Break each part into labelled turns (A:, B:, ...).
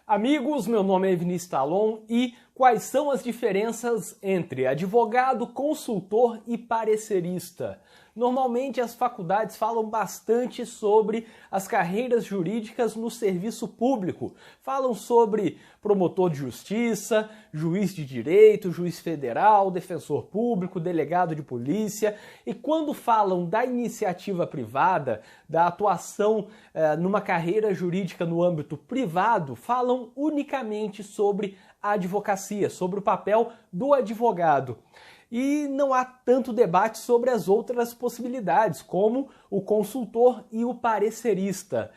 A: Amigos, meu nome é Vinícius Talon e quais são as diferenças entre advogado, consultor e parecerista? Normalmente as faculdades falam bastante sobre as carreiras jurídicas no serviço público. Falam sobre promotor de justiça, juiz de direito, juiz federal, defensor público, delegado de polícia. E quando falam da iniciativa privada, da atuação numa carreira jurídica no âmbito privado, falam unicamente sobre a advocacia, sobre o papel do advogado. E não há tanto debate sobre as outras possibilidades, como o consultor e o parecerista.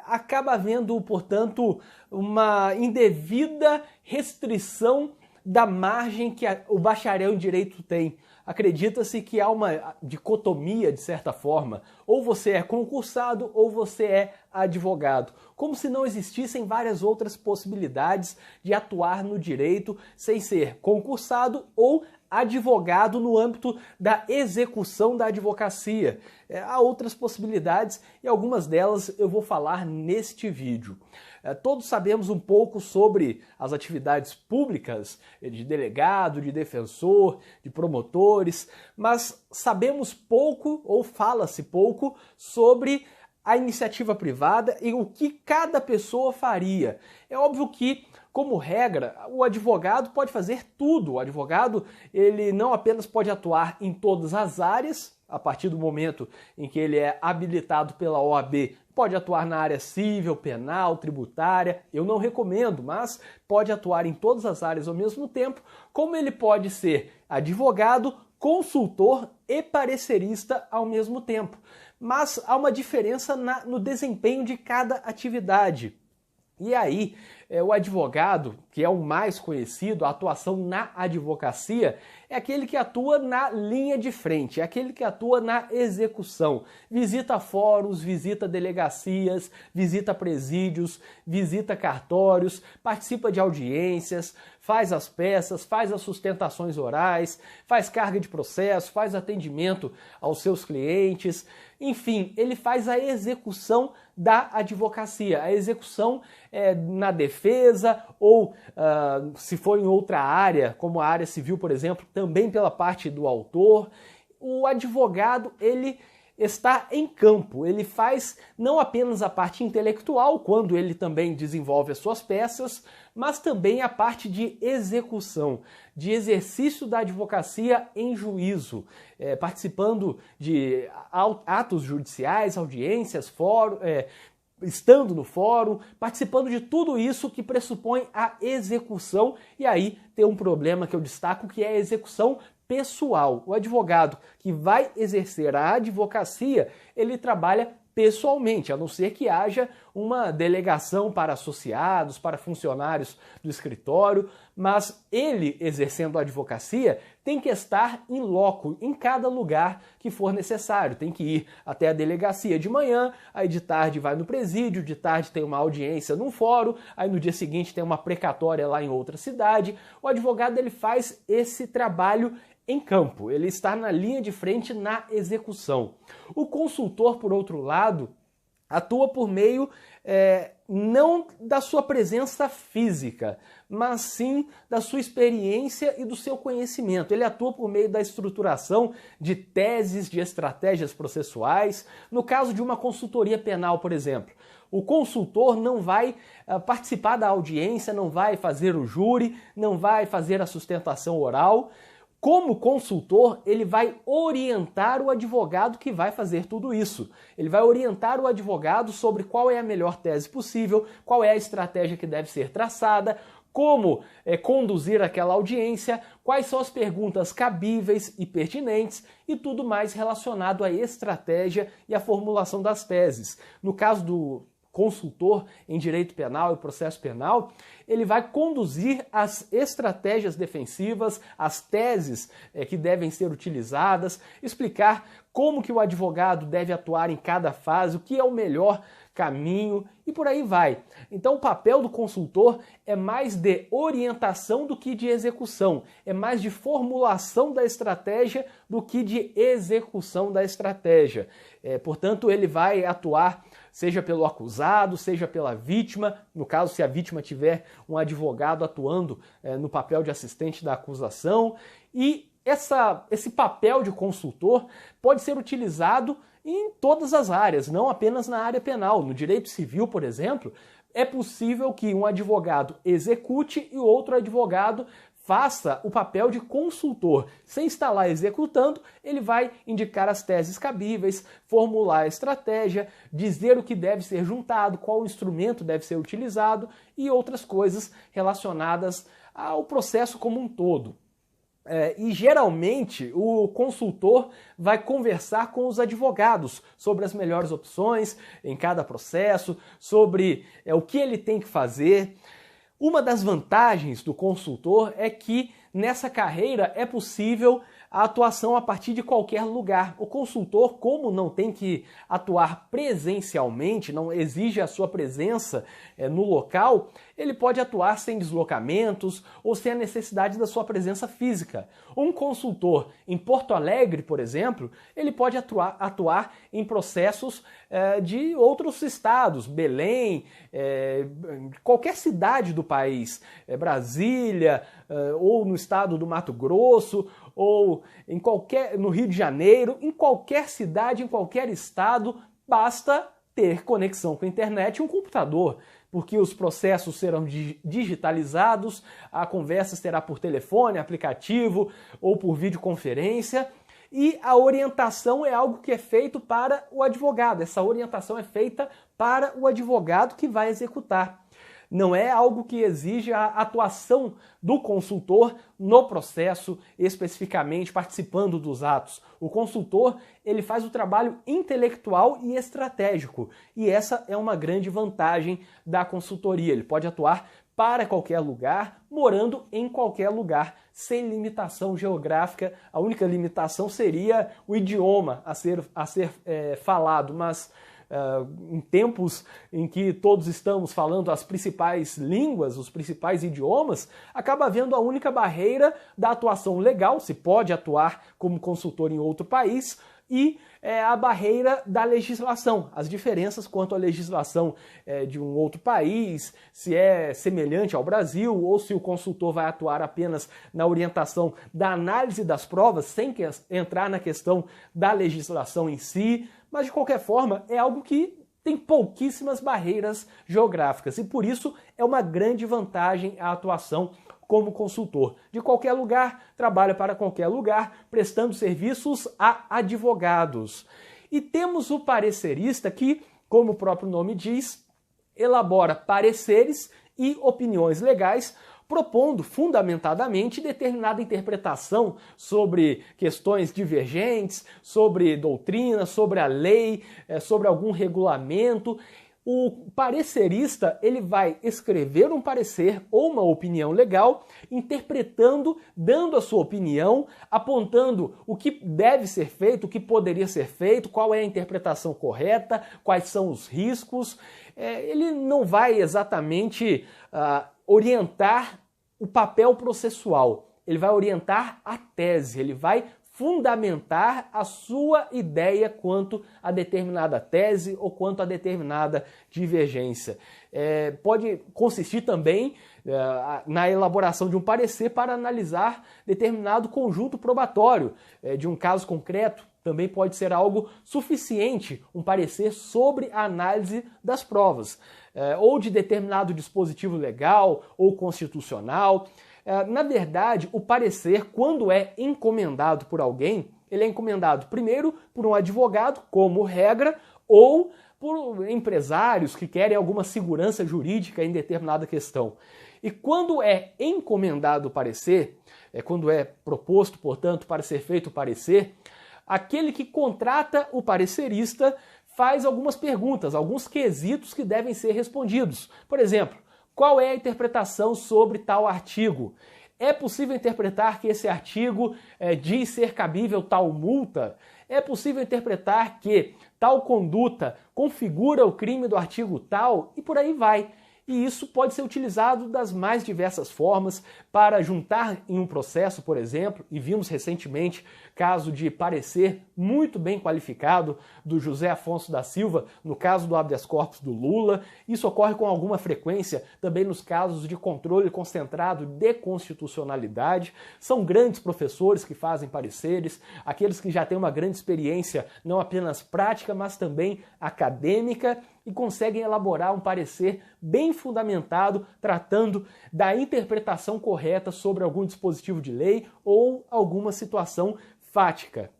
A: Acaba havendo, portanto, uma indevida restrição da margem que o bacharel em direito tem. Acredita-se que há uma dicotomia, de certa forma. Ou você é concursado ou você é advogado. Como se não existissem várias outras possibilidades de atuar no direito sem ser concursado ou advogado no âmbito da execução da advocacia. Há outras possibilidades e algumas delas eu vou falar neste vídeo. Todos sabemos um pouco sobre as atividades públicas de delegado, de defensor, de promotores, mas sabemos pouco ou fala-se pouco sobre a iniciativa privada e o que cada pessoa faria. É óbvio que, como regra, o advogado pode fazer tudo. O advogado, ele não apenas pode atuar em todas as áreas, a partir do momento em que ele é habilitado pela OAB, pode atuar na área civil, penal, tributária, eu não recomendo, mas pode atuar em todas as áreas ao mesmo tempo, como ele pode ser advogado, consultor e parecerista ao mesmo tempo. Mas há uma diferença no desempenho de cada atividade. E aí, o advogado, que é o mais conhecido, a atuação na advocacia, é aquele que atua na linha de frente, é aquele que atua na execução. Visita fóruns, visita delegacias, visita presídios, visita cartórios, participa de audiências, faz as peças, faz as sustentações orais, faz carga de processo, faz atendimento aos seus clientes. Enfim, ele faz a execução da advocacia, a execução na defesa ou, se for em outra área, como a área civil, por exemplo, também pela parte do autor. O advogado, ele está em campo, ele faz não apenas a parte intelectual, quando ele também desenvolve as suas peças, mas também a parte de execução, de exercício da advocacia em juízo, participando de atos judiciais, audiências, fórum, estando no fórum, participando de tudo isso que pressupõe a execução. E aí tem um problema que eu destaco, que é a execução pessoal. O advogado que vai exercer a advocacia, ele trabalha pessoalmente, a não ser que haja uma delegação para associados, para funcionários do escritório, mas ele, exercendo a advocacia, tem que estar em loco, em cada lugar que for necessário. Tem que ir até a delegacia de manhã, aí de tarde vai no presídio, de tarde tem uma audiência num fórum, aí no dia seguinte tem uma precatória lá em outra cidade. O advogado, ele faz esse trabalho em campo, ele está na linha de frente na execução. O consultor, por outro lado, atua por meio não da sua presença física, mas sim da sua experiência e do seu conhecimento. Ele atua por meio da estruturação de teses, de estratégias processuais. No caso de uma consultoria penal, por exemplo, o consultor não vai participar da audiência, não vai fazer o júri, não vai fazer a sustentação oral. Como consultor, ele vai orientar o advogado que vai fazer tudo isso. Ele vai orientar o advogado sobre qual é a melhor tese possível, qual é a estratégia que deve ser traçada, como conduzir aquela audiência, quais são as perguntas cabíveis e pertinentes e tudo mais relacionado à estratégia e à formulação das teses. No caso do consultor em direito penal e processo penal, ele vai conduzir as estratégias defensivas, as teses que devem ser utilizadas, explicar como que o advogado deve atuar em cada fase, o que é o melhor caminho e por aí vai. Então o papel do consultor é mais de orientação do que de execução, é mais de formulação da estratégia do que de execução da estratégia. Portanto, ele vai atuar seja pelo acusado, seja pela vítima, no caso se a vítima tiver um advogado atuando no papel de assistente da acusação, e esse papel de consultor pode ser utilizado em todas as áreas, não apenas na área penal. No direito civil, por exemplo, é possível que um advogado execute e outro advogado faça o papel de consultor. Sem estar lá executando, ele vai indicar as teses cabíveis, formular a estratégia, dizer o que deve ser juntado, qual instrumento deve ser utilizado e outras coisas relacionadas ao processo como um todo. E geralmente o consultor vai conversar com os advogados sobre as melhores opções em cada processo, sobre o que ele tem que fazer. Uma das vantagens do consultor é que nessa carreira é possível a atuação a partir de qualquer lugar. O consultor, como não tem que atuar presencialmente, não exige a sua presença no local, ele pode atuar sem deslocamentos ou sem a necessidade da sua presença física. Um consultor em Porto Alegre, por exemplo, ele pode atuar em processos de outros estados, Belém, qualquer cidade do país, Brasília, ou no estado do Mato Grosso, ou no Rio de Janeiro, em qualquer cidade, em qualquer estado, basta ter conexão com a internet e um computador, porque os processos serão digitalizados, a conversa será por telefone, aplicativo ou por videoconferência, e a orientação é algo que é feito para o advogado. Essa orientação é feita para o advogado que vai executar. Não é algo que exige a atuação do consultor no processo, especificamente participando dos atos. O consultor, ele faz o trabalho intelectual e estratégico, e essa é uma grande vantagem da consultoria. Ele pode atuar para qualquer lugar, morando em qualquer lugar, sem limitação geográfica. A única limitação seria o idioma a ser falado, mas em tempos em que todos estamos falando as principais línguas, os principais idiomas, acaba havendo a única barreira da atuação legal, se pode atuar como consultor em outro país, e a barreira da legislação, as diferenças quanto à legislação de um outro país, se é semelhante ao Brasil ou se o consultor vai atuar apenas na orientação da análise das provas, sem entrar na questão da legislação em si. Mas, de qualquer forma, é algo que tem pouquíssimas barreiras geográficas e, por isso, é uma grande vantagem a atuação como consultor. De qualquer lugar, trabalha para qualquer lugar, prestando serviços a advogados. E temos o parecerista que, como o próprio nome diz, elabora pareceres e opiniões legais, propondo fundamentadamente determinada interpretação sobre questões divergentes, sobre doutrina, sobre a lei, sobre algum regulamento. O parecerista, ele vai escrever um parecer ou uma opinião legal, interpretando, dando a sua opinião, apontando o que deve ser feito, o que poderia ser feito, qual é a interpretação correta, quais são os riscos. Ele não vai exatamente orientar o papel processual, ele vai orientar a tese, ele vai fundamentar a sua ideia quanto a determinada tese ou quanto a determinada divergência. Pode consistir também na elaboração de um parecer para analisar determinado conjunto probatório de um caso concreto. Também pode ser algo suficiente, um parecer sobre a análise das provas, ou de determinado dispositivo legal ou constitucional. Na verdade, o parecer, quando é encomendado por alguém, ele é encomendado primeiro por um advogado, como regra, ou por empresários que querem alguma segurança jurídica em determinada questão. E quando é encomendado o parecer, quando é proposto, portanto, para ser feito o parecer, aquele que contrata o parecerista faz algumas perguntas, alguns quesitos que devem ser respondidos. Por exemplo, qual é a interpretação sobre tal artigo? É possível interpretar que esse artigo diz ser cabível tal multa? É possível interpretar que tal conduta configura o crime do artigo tal? E por aí vai. E isso pode ser utilizado das mais diversas formas para juntar em um processo, por exemplo, e vimos recentemente caso de parecer muito bem qualificado do José Afonso da Silva, no caso do habeas corpus do Lula. Isso ocorre com alguma frequência também nos casos de controle concentrado de constitucionalidade. São grandes professores que fazem pareceres, aqueles que já têm uma grande experiência, não apenas prática, mas também acadêmica, e conseguem elaborar um parecer bem fundamentado, tratando da interpretação correta sobre algum dispositivo de lei ou alguma situação fática.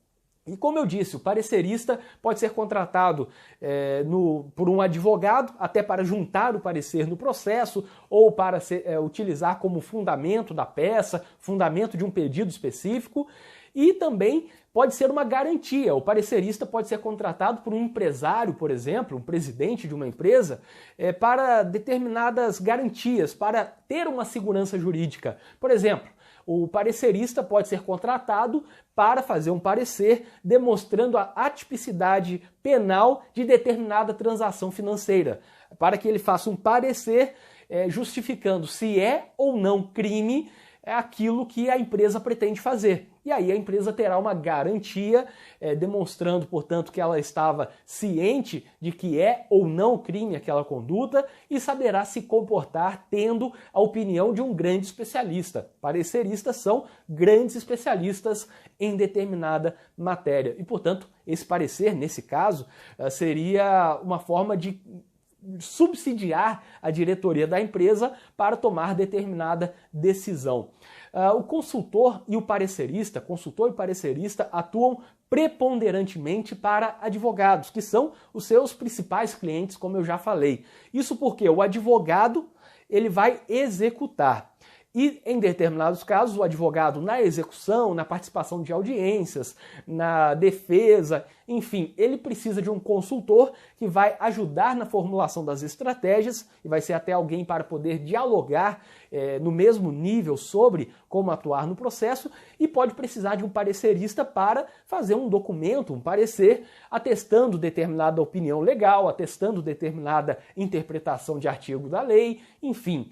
A: E como eu disse, o parecerista pode ser contratado por um advogado, até para juntar o parecer no processo, ou para utilizar como fundamento da peça, fundamento de um pedido específico, e também pode ser uma garantia. O parecerista pode ser contratado por um empresário, por exemplo, um presidente de uma empresa, para determinadas garantias, para ter uma segurança jurídica. Por exemplo, o parecerista pode ser contratado para fazer um parecer demonstrando a atipicidade penal de determinada transação financeira, para que ele faça um parecer justificando se é ou não crime aquilo que a empresa pretende fazer. E aí a empresa terá uma garantia, demonstrando, portanto, que ela estava ciente de que é ou não crime aquela conduta e saberá se comportar tendo a opinião de um grande especialista. Pareceristas são grandes especialistas em determinada matéria. E, portanto, esse parecer, nesse caso, seria uma forma de subsidiar a diretoria da empresa para tomar determinada decisão. O consultor e parecerista atuam preponderantemente para advogados, que são os seus principais clientes, como eu já falei. Isso porque o advogado ele vai executar. E, em determinados casos, o advogado na execução, na participação de audiências, na defesa, enfim, ele precisa de um consultor que vai ajudar na formulação das estratégias e vai ser até alguém para poder dialogar no mesmo nível sobre como atuar no processo, e pode precisar de um parecerista para fazer um documento, um parecer, atestando determinada opinião legal, atestando determinada interpretação de artigo da lei, enfim.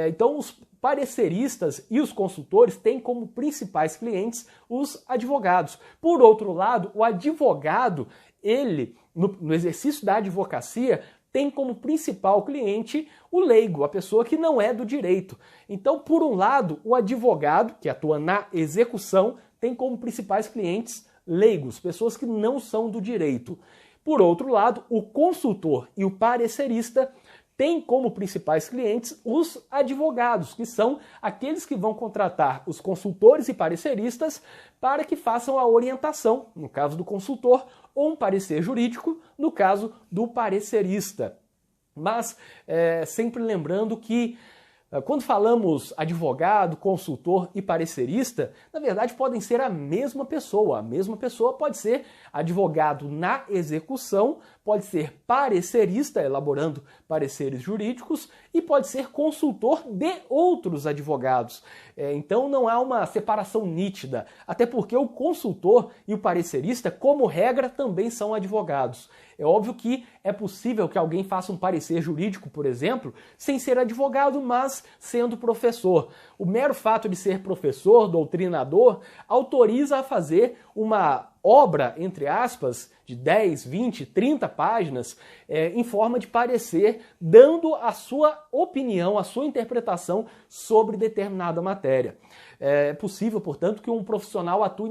A: Então, os pareceristas e os consultores têm como principais clientes os advogados. Por outro lado, o advogado, ele, no exercício da advocacia, tem como principal cliente o leigo, a pessoa que não é do direito. Então, por um lado, o advogado, que atua na execução, tem como principais clientes leigos, pessoas que não são do direito. Por outro lado, o consultor e o parecerista tem como principais clientes os advogados, que são aqueles que vão contratar os consultores e pareceristas para que façam a orientação, no caso do consultor, ou um parecer jurídico, no caso do parecerista. Mas sempre lembrando que quando falamos advogado, consultor e parecerista, na verdade podem ser a mesma pessoa. A mesma pessoa pode ser advogado na execução, pode ser parecerista, elaborando pareceres jurídicos, e pode ser consultor de outros advogados. Então não há uma separação nítida, até porque o consultor e o parecerista, como regra, também são advogados. É óbvio que é possível que alguém faça um parecer jurídico, por exemplo, sem ser advogado, mas sendo professor. O mero fato de ser professor, doutrinador, autoriza a fazer uma obra, entre aspas, de 10, 20, 30 páginas, em forma de parecer, dando a sua opinião, a sua interpretação sobre determinada matéria. É possível, portanto, que um profissional atue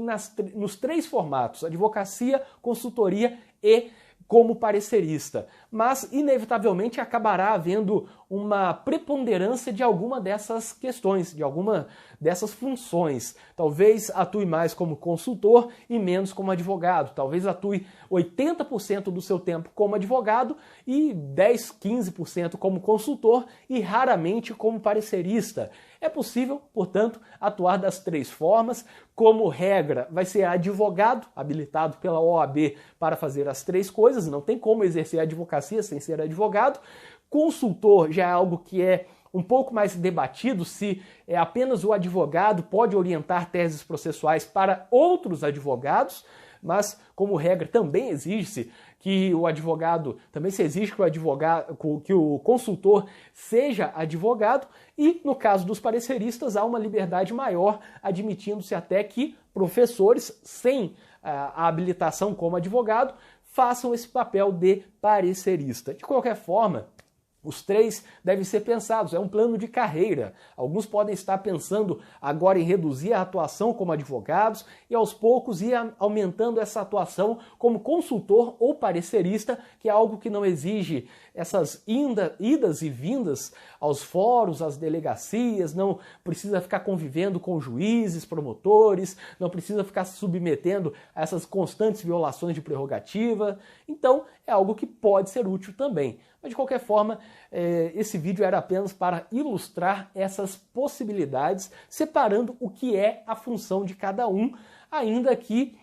A: nos três formatos: advocacia, consultoria e como parecerista, mas inevitavelmente acabará havendo uma preponderância de alguma dessas questões, de alguma dessas funções. Talvez atue mais como consultor e menos como advogado. Talvez atue 80% do seu tempo como advogado e 10, 15% como consultor e raramente como parecerista. É possível, portanto, atuar das três formas. Como regra, vai ser advogado, habilitado pela OAB para fazer as três coisas. Não tem como exercer a advocacia sem ser advogado. Consultor já é algo que é um pouco mais debatido, se apenas o advogado pode orientar teses processuais para outros advogados, mas, como regra, também exige-se que o advogado, também se exige que o advogado, que o consultor seja advogado, e no caso dos pareceristas há uma liberdade maior, admitindo-se até que professores sem a habilitação como advogado façam esse papel de parecerista. De qualquer forma, os três devem ser pensados, é um plano de carreira. Alguns podem estar pensando agora em reduzir a atuação como advogados e aos poucos ir aumentando essa atuação como consultor ou parecerista, que é algo que não exige essas idas e vindas aos fóruns, às delegacias, não precisa ficar convivendo com juízes, promotores, não precisa ficar se submetendo a essas constantes violações de prerrogativa. Então, é algo que pode ser útil também. Mas, de qualquer forma, esse vídeo era apenas para ilustrar essas possibilidades, separando o que é a função de cada um, ainda que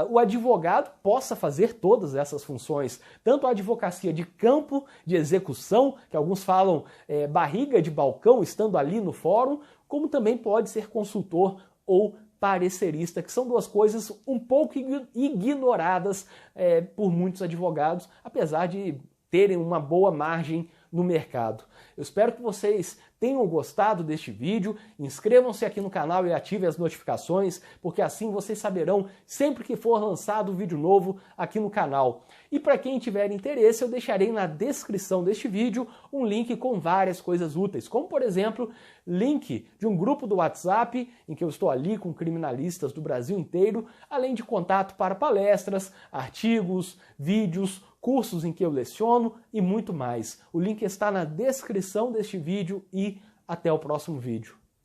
A: o advogado possa fazer todas essas funções, tanto a advocacia de campo, de execução, que alguns falam barriga de balcão, estando ali no fórum, como também pode ser consultor ou parecerista, que são duas coisas um pouco ignoradas por muitos advogados, apesar de terem uma boa margem no mercado. Eu espero que vocês tenham gostado deste vídeo, inscrevam-se aqui no canal e ativem as notificações, porque assim vocês saberão sempre que for lançado um vídeo novo aqui no canal. E para quem tiver interesse, eu deixarei na descrição deste vídeo um link com várias coisas úteis, como por exemplo, link de um grupo do WhatsApp, em que eu estou ali com criminalistas do Brasil inteiro, além de contato para palestras, artigos, vídeos, cursos em que eu leciono e muito mais. O link está na descrição deste vídeo e até o próximo vídeo.